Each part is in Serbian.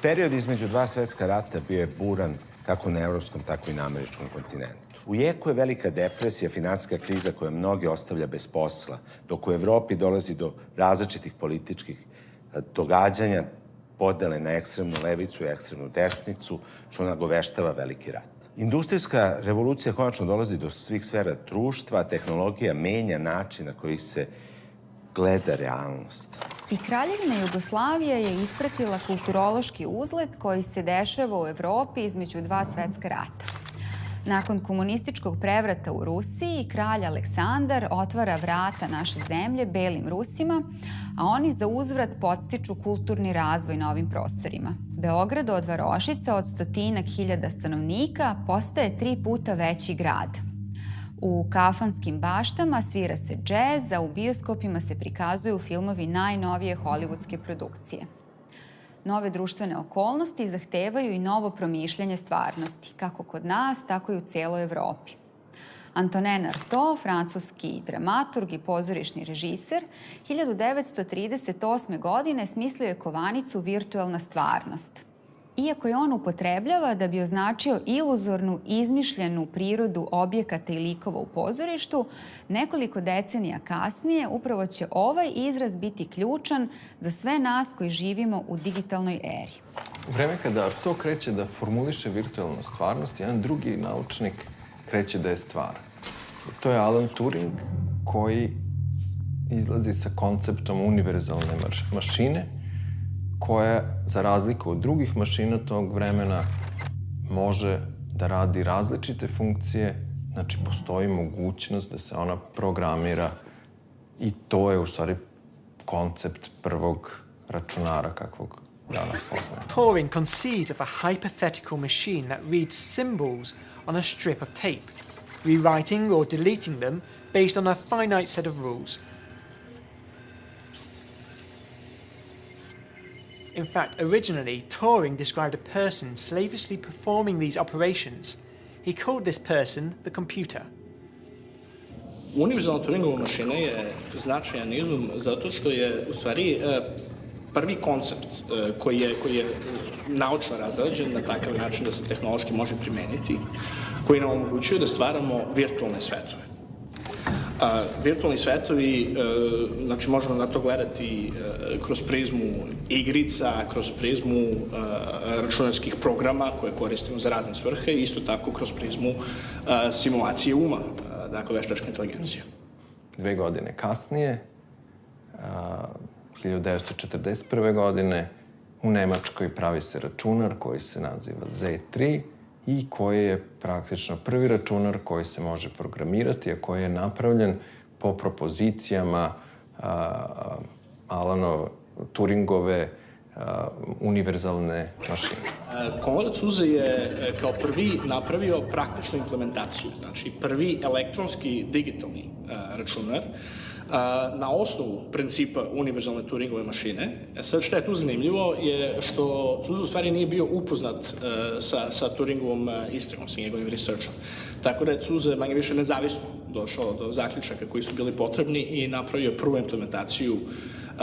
Period između dva svetska rata bio je buran kako na evropskom, tako i na američkom kontinentu. U jeku je velika depresija, finansijska kriza koja mnoge ostavlja bez posla, dok u Evropi dolazi do različitih političkih događanja, podele na ekstremnu levicu i ekstremnu desnicu, što nagoveštava veliki rat. Industrijska revolucija konačno dolazi do svih sfera društva, tehnologija menja način na koji se gleda realnost. I Kraljevina Jugoslavija je ispratila kulturološki uzlet koji se dešava u Evropi između dva svetska rata. Nakon komunističkog prevrata u Rusiji, kralj Aleksandar otvara vrata naše zemlje belim Rusima, a oni za uzvrat podstiču kulturni razvoj na ovim prostorima. Beograd od varošica od 100.000 stanovnika postaje 3 puta veći grad. U kafanskim baštama svira se džez, a u bioskopima se prikazuju filmovi najnovije hollywoodske produkcije. Nove društvene okolnosti zahtevaju i novo promišljanje stvarnosti, kako kod nas, tako i u cijeloj Evropi. Antonin Artaud, francuski dramaturg i pozorišni režiser, 1938. godine smislio je kovanicu Virtuelna stvarnost. Iako je on upotrebljava da bi označio iluzornu, izmišljenu prirodu objekata i likova u pozorištu, nekoliko decenija kasnije upravo će ovaj izraz biti ključan za sve nas koji živimo u digitalnoj eri. U vreme kada Artaud kreće da formuliše virtualnu stvarnost, jedan drugi naučnik kreće da je stvara. To je Alan Turing koji izlazi sa konceptom univerzalne mašine koja, za razliku od drugih mašina tog vremena, može da radi različite funkcije, znači postoji mogućnost da se ona programira i to je u stvari koncept prvog računara kakvog danas poznajemo. Turing conceived of a hypothetical machine that reads symbols on a strip of tape, rewriting or deleting them based on a finite set of rules. In fact, originally, Turing described a person slavishly performing these operations. He called this person the computer. Univerzalna Turingova mašina je značajan izum zato što je u stvari prvi koncept koji je naučno razrađen na takav način da se tehnološki može primeniti, koji nam omogućuje da stvaramo virtualne svetove. Virtualni svetovi, znači možemo na to gledati kroz prizmu igrica, kroz prizmu računarskih programa koje koristimo za razne svrhe i isto tako kroz prizmu simulacije uma, dakle veštačka inteligencija. 2 godine kasnije, 1941. godine, u Nemačkoj pravi se računar koji se naziva Z3 i koji je praktično prvi računar koji se može programirati, a koji je napravljen po propozicijama Alana Turingove univerzalne mašine. Konrad Zuse je kao prvi napravio praktičnu implementaciju, znači prvi elektronski digitalni računar na osnovu principa univerzalne Turingove mašine. Sad što je tu zanimljivo je što Zuse u stvari nije bio upoznat sa Turingovom istragom, sa njegovim researchom. Tako da je Zuse manje više nezavisno došao do zaključaka koji su bili potrebni i napravio prvu implementaciju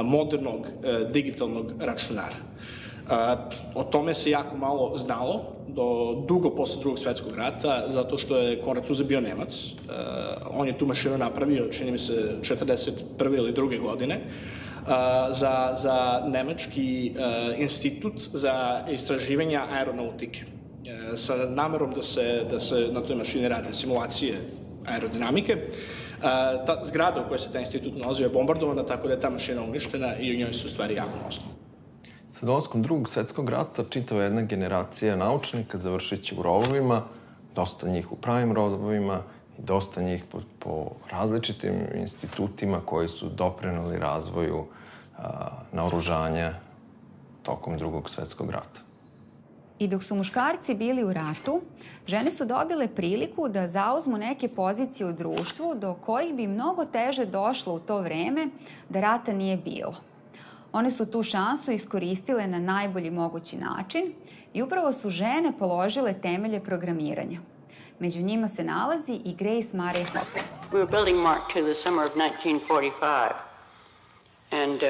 modernog digitalnog računara. O tome se jako malo znalo do dugo posle Drugog svetskog rata, zato što je Konrad Zuse bio Nemac. On je tu mašinu napravio, čini mi se, 1941. ili 2. godine za Nemački institut za istraživanja aeronautike, sa namerom da se na toj mašini rade simulacije aerodinamike. Ta zgrada u kojoj se taj institut nalazio je bombardovana, tako da je ta mašina uništena i u njoj su u stvari jako mnogo. Sa dolaskom Drugog svetskog rata čitava jedna generacija naučnika završit će u rovovima, dosta njih u pravim rovovima i dosta njih po različitim institutima koji su doprineli razvoju naoružanja tokom Drugog svetskog rata. I dok su muškarci bili u ratu, žene su dobile priliku da zauzmu neke pozicije u društvu do kojih bi mnogo teže došlo u to vreme da rata nije bilo. One su tu šansu iskoristile na najbolji mogući način i upravo su žene položile temelje programiranja. Među njima se nalazi i Grace Murray Hopper. We were building Mark II the summer of 1945, and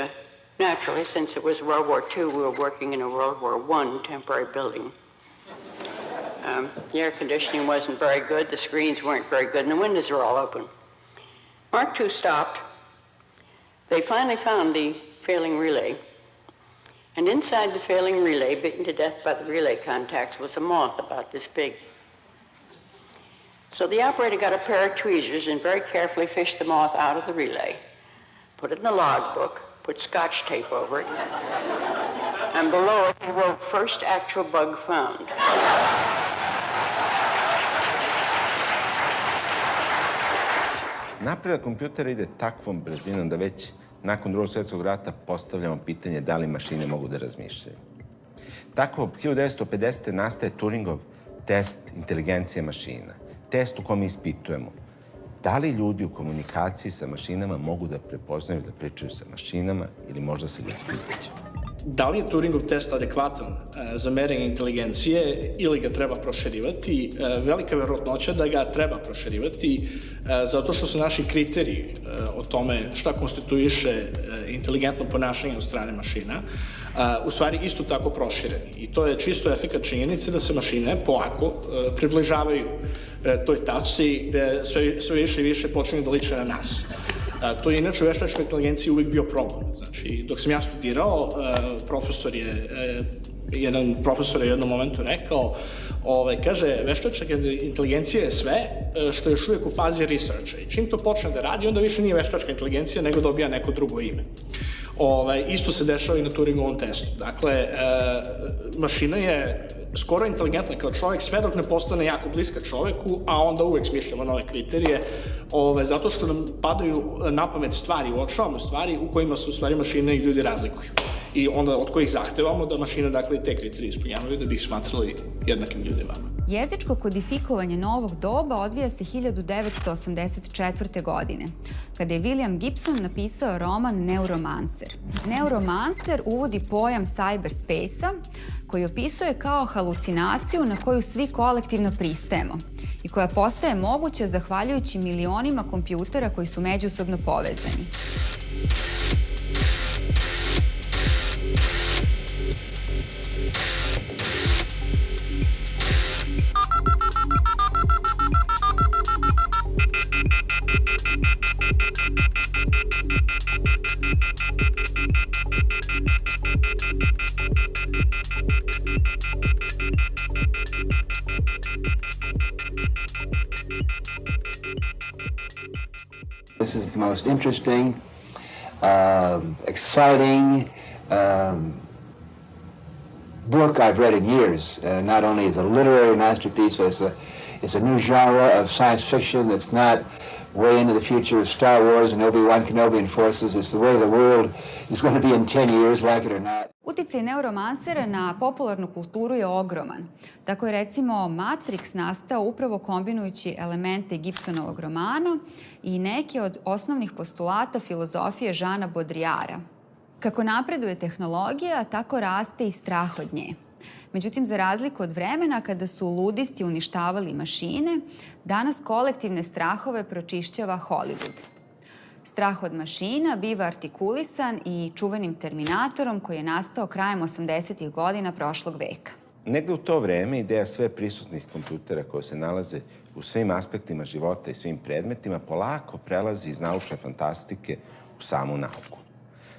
Naturally, since it was World War II, we were working in a World War I temporary building. The air conditioning wasn't very good, the screens weren't very good, and the windows were all open. Mark II stopped. They finally found the failing relay. And inside the failing relay, bitten to death by the relay contacts, was a moth about this big. So the operator got a pair of tweezers and very carefully fished the moth out of the relay, put it in the logbook, put Scotch tape over it, and below it he wrote, "First actual bug found." Napredak kompjutera ide takvom brzinom da već nakon Drugog svjetskog rata postavljamo pitanje da li mašine mogu da razmišljaju. Tako, 1950. nastaje Turingov test inteligencije mašina. Test u kome ispitujemo da li ljudi u komunikaciji sa mašinama mogu da prepoznaju da pričaju sa mašinama ili možda sa ljudskim bićem. Da li je Turingov test adekvatan za merenje inteligencije ili ga treba proširivati? Velika verovatnoća da ga treba proširivati zato što su naši kriteriji o tome šta konstituiše inteligentno ponašanje od strane mašina u stvari isto tako prošireni. I to je čisto efekat činjenice da se mašine polako približavaju toj tačci gde sve više i više počinju da liče na nas. To je inače u veštačkoj inteligenciji uvijek bio problem. Znači, dok sam ja studirao, jedan profesor je u jednom momentu rekao, kaže, veštačka inteligencija je sve što je još uvijek u fazi researcha. I čim to počne da radi, onda više nije veštačka inteligencija, nego dobija neko drugo ime. Isto se dešava i na Turingovom testu. Dakle, mašina je skoro inteligentna kao čovjek, sve dok ne postane jako bliska čoveku, a onda uvek smišljamo nove kriterije, zato što nam padaju na pamet stvari, uočavamo stvari u kojima se u stvari mašine i ljudi razlikuju. I onda od kojih zahtevamo da mašine, dakle, te kriterije ispunjavaju da bi ih smatrali jednakim ljudima. Jezičko kodifikovanje novog doba odvija se 1984. godine, kada je William Gibson napisao roman Neuromancer. Neuromancer uvodi pojam cyberspace-a, koji opisuje kao halucinaciju na koju svi kolektivno pristajemo i koja postaje moguća zahvaljujući milionima kompjutera koji su međusobno povezani. This is the most interesting, exciting book I've read in years. Not only is it a literary masterpiece, but it's a new genre of science fiction that's not way into the future of Star Wars and Obi-Wan Kenobi and forces. It's the way the world is going to be in 10 years, like it or not. Uticaj Neuromancera na popularnu kulturu je ogroman. Tako je recimo Matrix nastao upravo kombinujući elemente Gibsonovog romana i neke od osnovnih postulata filozofije Žana Bodrijara. Kako napreduje tehnologija, tako raste i strah od nje. Međutim, za razliku od vremena kada su ludisti uništavali mašine, danas kolektivne strahove pročišćava Hollywood. Strah od mašina biva artikulisan i čuvenim Terminatorom koji je nastao krajem 80. godina prošlog veka. Negde u to vreme ideja sve prisutnih kompjutera koje se nalaze u svim aspektima života i svim predmetima polako prelazi iz naučne fantastike u samu nauku.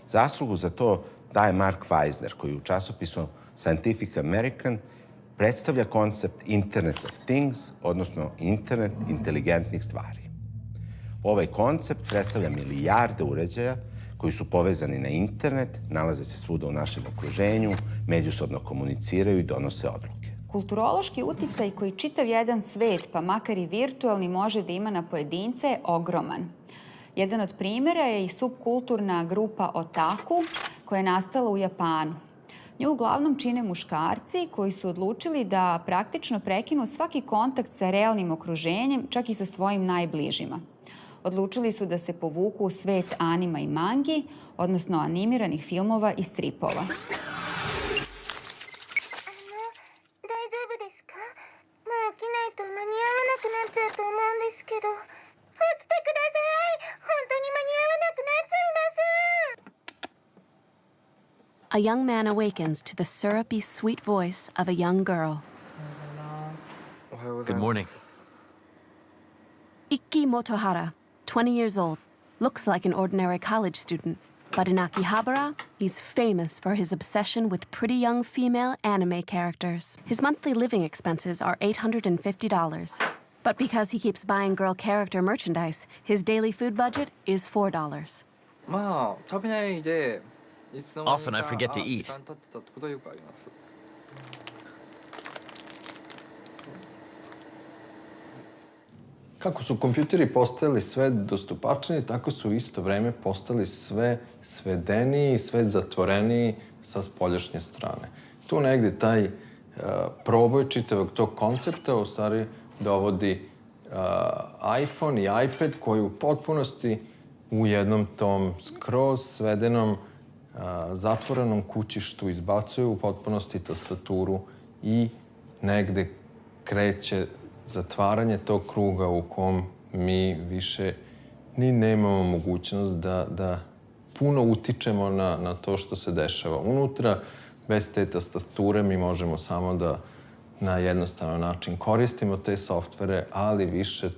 Zaslugu za to daje Mark Weisner, koji u časopisu Scientific American predstavlja koncept Internet of Things, odnosno internet inteligentnih stvari. Ovaj koncept predstavlja milijarde uređaja koji su povezani na internet, nalaze se svuda u našem okruženju, međusobno komuniciraju i donose odluke. Kulturološki uticaj koji čitav jedan svet, pa makar i virtualni, može da ima na pojedince je ogroman. Jedan od primjera je i subkulturna grupa otaku koja je nastala u Japanu. Nju uglavnom čine muškarci koji su odlučili da praktično prekinu svaki kontakt sa realnim okruženjem, čak i sa svojim najbližima. Odlučili su da se povuku u svet anima i mangi, odnosno animiranih filmova i stripova. a young man awakens to the syrupy, sweet voice of a young girl. Good morning. Ikki Motohara, 20 years old, looks like an ordinary college student. But in Akihabara, he's famous for his obsession with pretty young female anime characters. His monthly living expenses are $850. But because he keeps buying girl character merchandise, his daily food budget is $4. Often I forget to eat. Kako su kompjuteri postajali sve dostupačniji, tako su u isto vreme postali sve svedeniji, sve zatvoreniji sa spoljašnje strane. Tu negde taj proboj čitavog tog koncepta u stvari dovodi iPhone i iPad koji u potpunosti u jednom tom skroz svedenom zatvorenom kućištu izbacuju u potpunosti tastaturu i negde kreće zatvaranje tog kruga u kom mi više ni nemamo mogućnost da puno utičemo na to što se dešava unutra. Bez te tastature mi možemo samo da na jednostavan način koristimo te softvere, ali više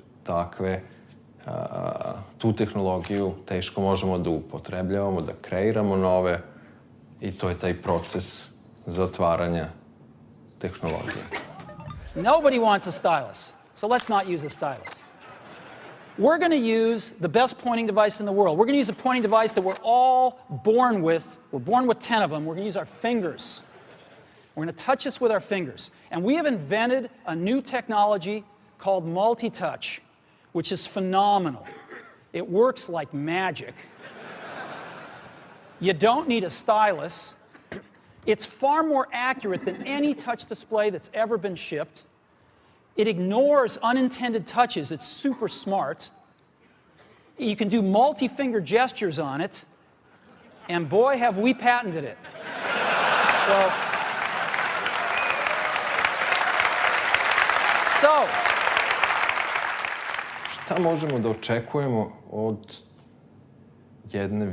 tu tehnologiju teško možemo da upotrebljavamo, da kreiramo nove i to je taj proces zatvaranja tehnologije. Nobody wants a stylus, so let's not use a stylus. We're going to use the best pointing device in the world. We're going to use a pointing device that we're all born with. We're born with 10 of them. We're going to use our fingers. We're going to touch this with our fingers. And we have invented a new technology called multi-touch, which is phenomenal. It works like magic. You don't need a stylus. It's far more accurate than any touch display that's ever been shipped. It ignores unintended touches. It's super smart. You can do multi-finger gestures on it, and boy, have we patented it. So, šta možemo da očekujemo od jedne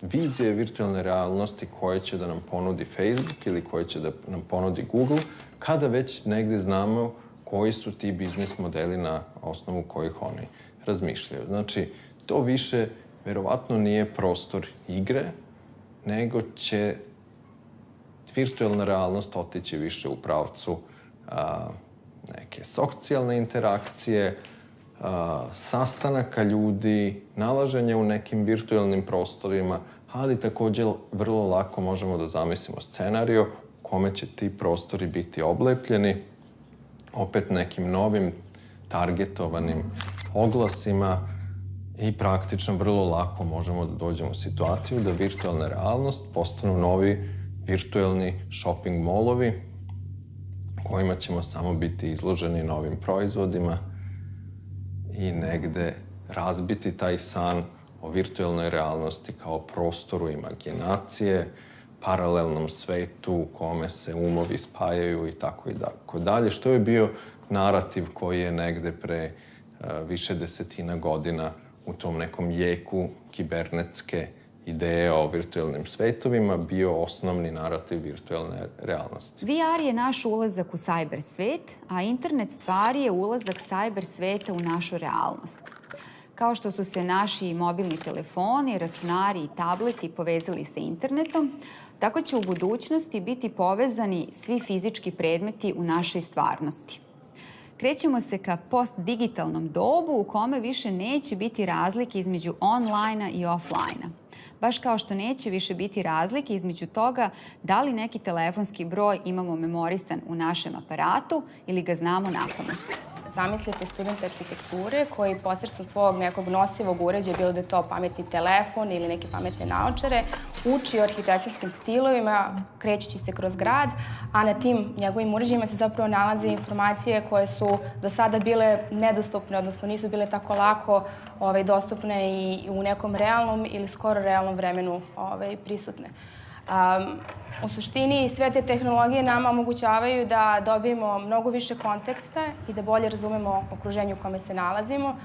vizije virtualne realnosti koje će da nam ponudi Facebook ili koje će da nam ponudi Google, kada već negde znamo koji su ti biznis modeli na osnovu kojih oni razmišljaju. Znači, to više verovatno nije prostor igre, nego će virtualna realnost otići više u pravcu neke socijalne interakcije, sastanaka ljudi, nalaženja u nekim virtualnim prostorima, ali takođe vrlo lako možemo da zamislimo scenario u kome će ti prostori biti oblepljeni opet nekim novim targetovanim oglasima i praktično vrlo lako možemo da dođemo u situaciju da virtualna realnost postanu novi virtualni shopping molovi kojima ćemo samo biti izloženi novim proizvodima i negde razbiti taj san o virtualnoj realnosti kao prostoru imaginacije, paralelnom svetu u kome se umovi spajaju i tako dalje, što je bio narativ koji je negde pre više desetina godina u tom nekom jeku kibernetske ideje o virtualnim svetovima bio osnovni narativ virtualne realnosti. VR je naš ulazak u cyber svet, a internet stvari je ulazak cyber sveta u našu realnost. Kao što su se naši mobilni telefoni, računari i tableti povezali sa internetom, tako će u budućnosti biti povezani svi fizički predmeti u našoj stvarnosti. Krećemo se ka postdigitalnom dobu u kome više neće biti razlike između online-a i offline-a. Baš kao što neće više biti razlike između toga da li neki telefonski broj imamo memorisan u našem aparatu ili ga znamo napamet. Zamislite studenta arhitekture koji posredstvom svog nekog nosivog uređaja, bilo da je to pametni telefon ili neke pametne naočare, uči o arhitektonskim stilovima krećući se kroz grad, a na tim njegovim uređajima se zapravo nalaze informacije koje su do sada bile nedostupne, odnosno nisu bile tako lako dostupne i u nekom realnom ili skoro realnom vremenu prisutne. U suštini, sve te tehnologije nama omogućavaju da dobijemo mnogo više konteksta i da bolje razumemo okruženje u kome se nalazimo,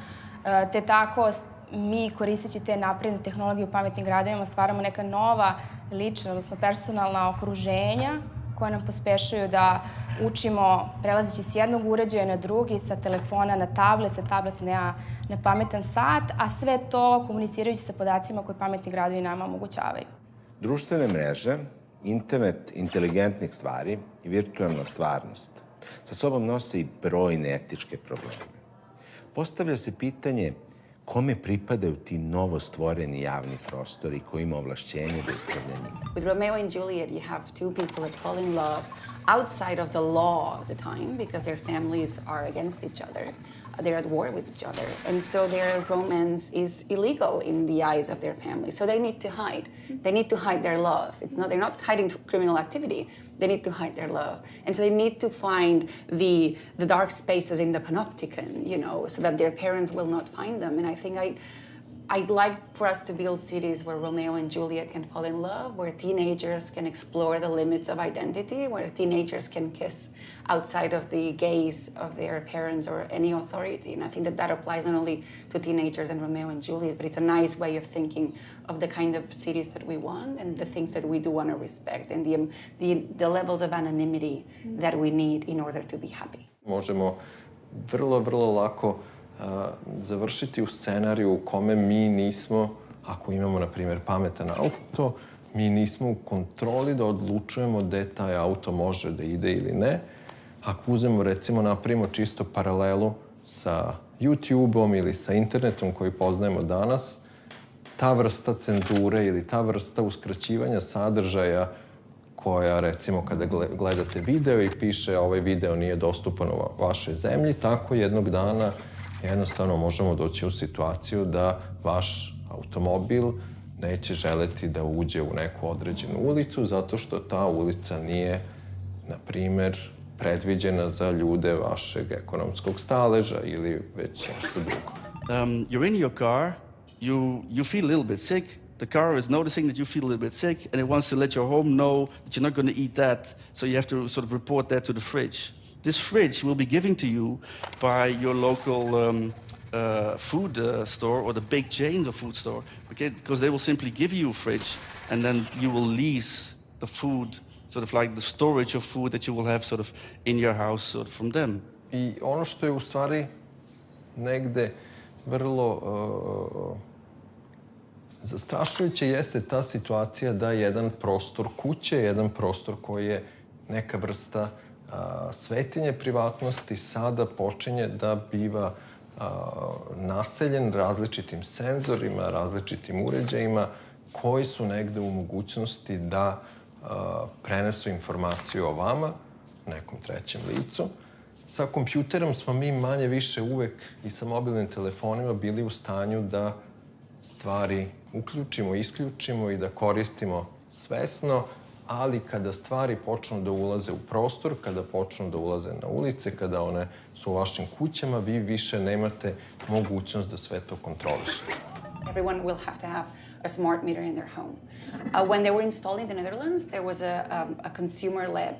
te tako mi koristeći te napredne tehnologije u pametnim gradovima stvaramo neka nova lična, odnosno personalna okruženja koja nam pospešuju da učimo prelazeći s jednog uređaja na drugi, sa telefona na tablet, sa tablet na pametan sat, a sve to komunicirajući sa podacima koje pametni gradovi nama omogućavaju. Društvene mreže, internet inteligentnih stvari i virtualna stvarnost sa sobom nose i brojne etičke probleme. Postavlja se pitanje kome pripadaju ti novostvoreni javni prostori koji ima ovlašćenje da upravlja njima. With Romeo and Juliet, you have two people that fall in love outside of the law of the time because their families are against each other. They're at war with each other. And so their romance is illegal in the eyes of their family. So they need to hide. They need to hide their love. They're not hiding criminal activity. They need to hide their love. And so they need to find the dark spaces in the panopticon, so that their parents will not find them. And I think I'd like for us to build cities where Romeo and Juliet can fall in love, where teenagers can explore the limits of identity, where teenagers can kiss outside of the gaze of their parents or any authority. And I think that applies not only to teenagers and Romeo and Juliet, but it's a nice way of thinking of the kind of cities that we want and the things that we do want to respect and the levels of anonymity that we need in order to be happy. Možemo vrlo, vrlo lako završiti u scenariju u kome mi nismo, ako imamo, na primjer, pametan auto, mi nismo u kontroli da odlučujemo gde taj auto može da ide ili ne. Ako uzmemo, recimo, napravimo čisto paralelu sa YouTube-om ili sa internetom koji poznajemo danas, ta vrsta cenzure ili ta vrsta uskraćivanja sadržaja koja, recimo, kada gledate video i piše ovaj video nije dostupan u vašoj zemlji, tako jednog dana jednostavno možemo doći u situaciju da vaš automobil neće želeti da uđe u neku određenu ulicu zato što ta ulica nije, na primer, predviđena za ljude vašeg ekonomskog staleža ili već nešto drugo. You're in your car, you feel a little bit sick, the car is noticing that you feel a little bit sick and it wants to let your home know that you're not going to eat that, so you have to sort of report that to the fridge. This fridge will be given to you by your local food store or the big chains of food store, okay? Because they will simply give you a fridge and then you will lease the food, sort of like the storage of food that you will have sort of in your house sort of from them. I ono što je u stvari negde vrlo zastrašujuće jeste ta situacija da jedan prostor kuće, jedan prostor koji je neka vrsta svetinje privatnosti sada počinje da biva naseljen različitim senzorima, različitim uređajima koji su negde u mogućnosti da prenesu informaciju o vama, nekom trećem licu. Sa kompjuterom smo mi manje više uvek i sa mobilnim telefonima bili u stanju da stvari uključimo, isključimo i da koristimo svesno, ali kada stvari počnu da ulaze u prostor, kada počnu da ulaze na ulice, kada one su u vašim kućama, vi više nemate mogućnost da sve to kontrolišete. Everyone will have to have a smart meter in their home. When they were installed in the Netherlands, there was a consumer-led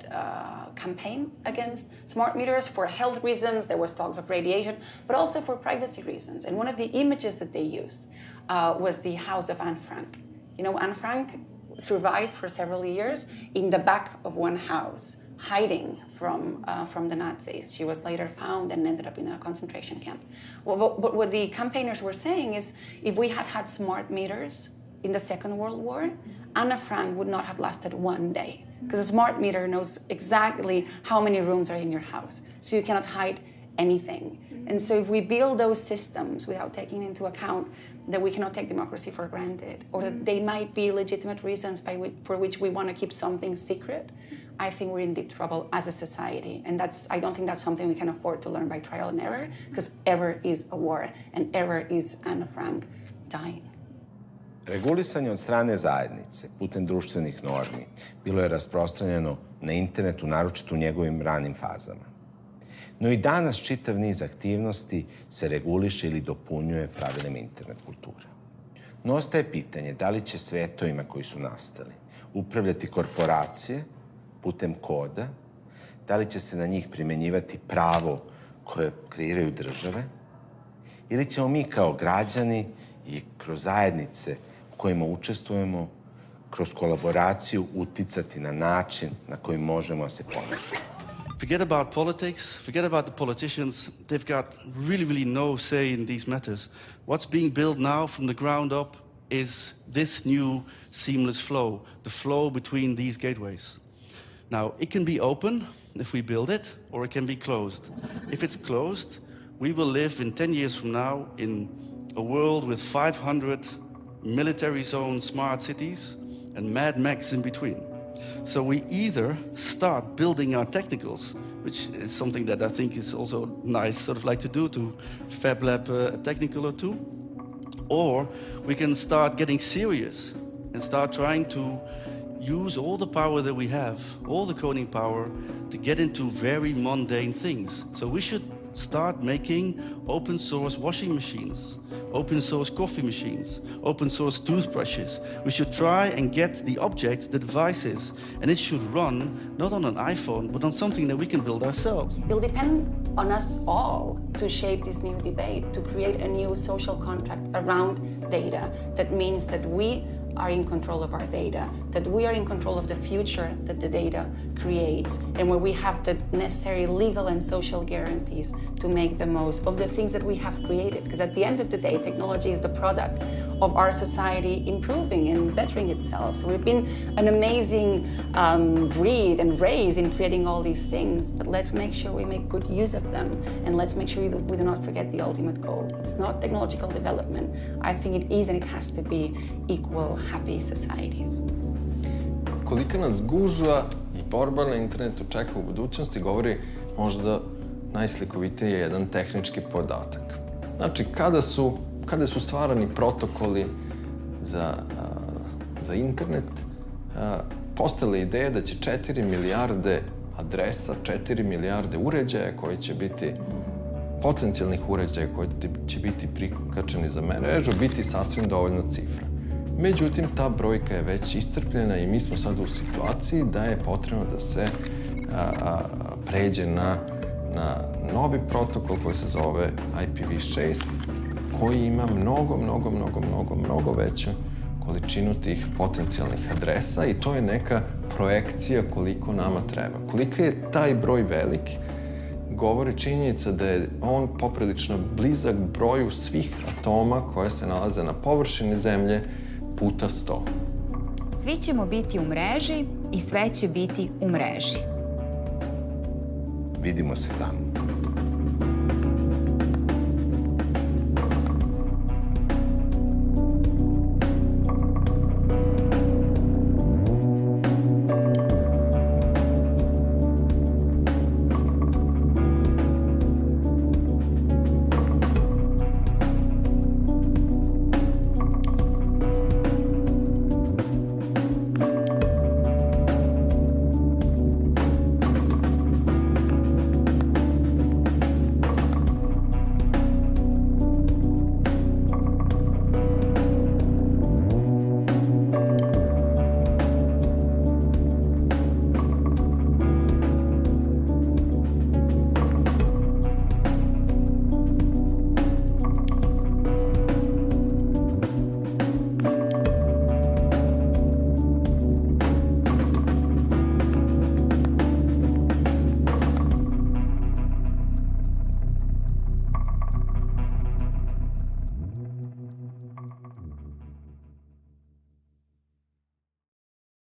campaign against smart meters for health reasons. There was talks of radiation, but also for privacy reasons. And one of the images that they used was the house of Anne Frank. You know, Anne Frank survived for several years in the back of one house, hiding from the Nazis. She was later found and ended up in a concentration camp. But what the campaigners were saying is, if we had had smart meters in the Second World War, Anna Frank would not have lasted one day, because a smart meter knows exactly how many rooms are in your house, so you cannot hide anything. And so if we build those systems without taking into account that we cannot take democracy for granted, or that they might be legitimate reasons for which we want to keep something secret, I think we're in deep trouble as a society. And I don't think that's something we can afford to learn by trial and error, because ever is a war, and ever is Anna Frank dying. Regulisanje od strane zajednice putem društvenih normi bilo je rasprostranjeno na internetu, naročito u njegovim ranim fazama. No i danas čitav niz aktivnosti se reguliše ili dopunjuje pravilima internet kulture. No ostaje pitanje da li će svetovima koji su nastali upravljati korporacije putem koda, da li će se na njih primenjivati pravo koje kreiraju države, ili ćemo mi kao građani i kroz zajednice u kojima učestvujemo, kroz kolaboraciju uticati na način na koji možemo da se ponašamo. Forget about politics, forget about the politicians. They've got really no say in these matters. What's being built now from the ground up is this new seamless flow, the flow between these gateways. Now, it can be open if we build it, or it can be closed. If it's closed, we will live in 10 years from now in a world with 500 military zone smart cities and Mad Max in between. So we either start building our technicals, which is something that I think is also nice, sort of like to do, to Fab Lab a technical or two, or we can start getting serious and start trying to use all the power that we have, all the coding power, to get into very mundane things. So we should start making open source washing machines, open source coffee machines, open source toothbrushes. We should try and get the objects, the devices, and it should run not on an iPhone, but on something that we can build ourselves. It'll depend on us all to shape this new debate, to create a new social contract around data. That means that we are in control of our data, that we are in control of the future that the data creates, and where we have the necessary legal and social guarantees to make the most of the things that we have created. Because at the end of the day, technology is the product of our society improving and bettering itself. So we've been an amazing breed and race in creating all these things, but let's make sure we make good use of them, and let's make sure we do not forget the ultimate goal. It's not technological development. I think it is, and it has to be equal, happy societies. Kolika nas gužva i borba na internetu čeka u budućnosti govori možda najslikovitije jedan tehnički podatak. Znači, kada su stvarani protokoli za internet, postala ideja da će 4 milijarde adresa, 4 milijarde uređaja koji će biti potencijalnih uređaja koji će biti prikačeni za mrežu, biti sasvim dovoljna cifra. Međutim, ta brojka je već iscrpljena i mi smo sad u situaciji da je potrebno da se pređe na novi protokol koji se zove IPv6, koji ima mnogo veću količinu tih potencijalnih adresa i to je neka projekcija koliko nama treba. Koliko je taj broj velik, govori činjenica da je on poprilično blizak broju svih atoma koje se nalaze na površini Zemlje puta 100. Svi ćemo biti u mreži i sve će biti u mreži. Vidimo se tamo.